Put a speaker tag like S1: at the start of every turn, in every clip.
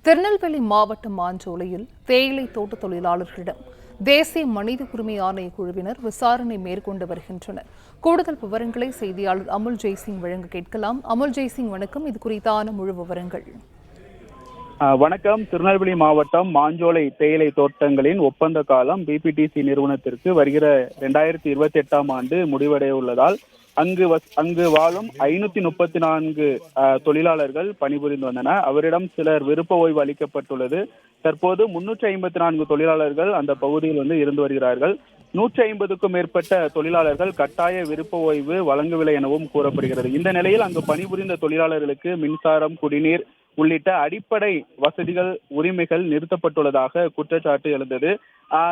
S1: திருநெல்வேலி மாவட்டம் மாஞ்சோலையில் தேயிலை தோட்ட தொழிலாளர்களிடம் தேசிய மனித உரிமை ஆணைய குழுவினர் விசாரணை மேற்கொண்டு வருகின்றனர். கூடுதல் விவரங்களை செய்தியாளர் அமுல் ஜெய்சிங் வழங்க கேட்கலாம். அமுல் ஜெய்சிங், வணக்கம். இது குறித்தான முழு விவரங்கள்.
S2: வணக்கம். திருநெல்வேலி மாவட்டம் மாஞ்சோலை தேயிலை தோட்டங்களின் ஒப்பந்த காலம் பிபிடிசி நிறுவனத்திற்கு வருகிற 2028ஆம் ஆண்டு முடிவடைய உள்ளதால் அங்கு வாழும் 534 தொழிலாளர்கள் பணிபுரிந்து வந்தனர். அவரிடம் சிலர் விருப்ப ஓய்வு அளிக்கப்பட்டுள்ளது. தற்போது 354 தொழிலாளர்கள் அந்த பகுதியில் இருந்து வருகிறார்கள். 150க்கும் மேற்பட்ட தொழிலாளர்கள் கட்டாய விருப்ப ஓய்வு வழங்கவில்லை எனவும் கூறப்படுகிறது. இந்த நிலையில் அங்கு பணிபுரிந்த தொழிலாளர்களுக்கு மின்சாரம், குடிநீர் உள்ளிட்ட அடிப்படை வசதிகள், உரிமைகள் நிறுத்தப்பட்டுள்ளதாக குற்றச்சாட்டு எழுந்தது.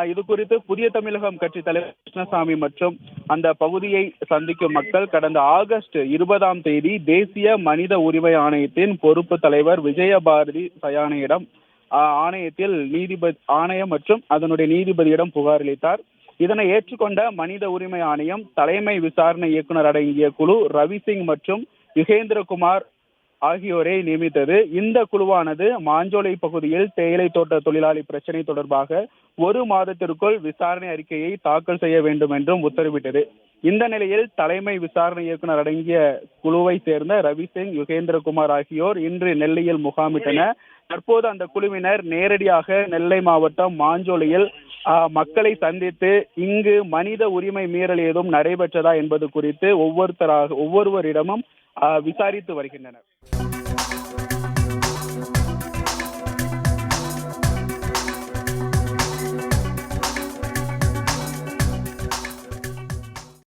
S2: இது குறித்து புதிய தமிழகம் கட்சி தலைவர் கிருஷ்ணசாமி மற்றும் அந்த பகுதியை சந்திக்கும் மக்கள் கடந்த ஆகஸ்ட் 20ஆம் தேதி தேசிய மனித உரிமை ஆணையத்தின் பொறுப்பு தலைவர் விஜயபாரதி சயானியிடம் ஆணையம் மற்றும் அதனுடைய நீதிபதியிடம் புகார் அளித்தார். இதனை ஏற்றுக்கொண்ட மனித உரிமை ஆணையம் தலைமை விசாரணை இயக்குனர் அடங்கிய குழு ரவிசிங் மற்றும் யுகேந்திரகுமார் ஆகியோரை நியமித்தது. இந்த குழுவானது மாஞ்சோலை பகுதியில் தேயிலை தோட்ட தொழிலாளி பிரச்சினை தொடர்பாக 1 மாதத்திற்குள் விசாரணை அறிக்கையை தாக்கல் செய்ய வேண்டும் என்றும் உத்தரவிட்டது. இந்த நிலையில் தலைமை விசாரணை இயக்குனர் அடங்கிய குழுவை சேர்ந்த ரவிசிங், யுகேந்திரகுமார் ஆகியோர் இன்று நெல்லையில் முகாமிட்டனர். தற்போது அந்த குழுவினர் நேரடியாக நெல்லை மாவட்டம் மாஞ்சோலையில் மக்களை சந்தித்து இங்கு மனித உரிமை மீறல் ஏதும் நடைபெற்றதா என்பது குறித்து ஒவ்வொருவரிடமும் விசாரித்து வருகின்றனர்.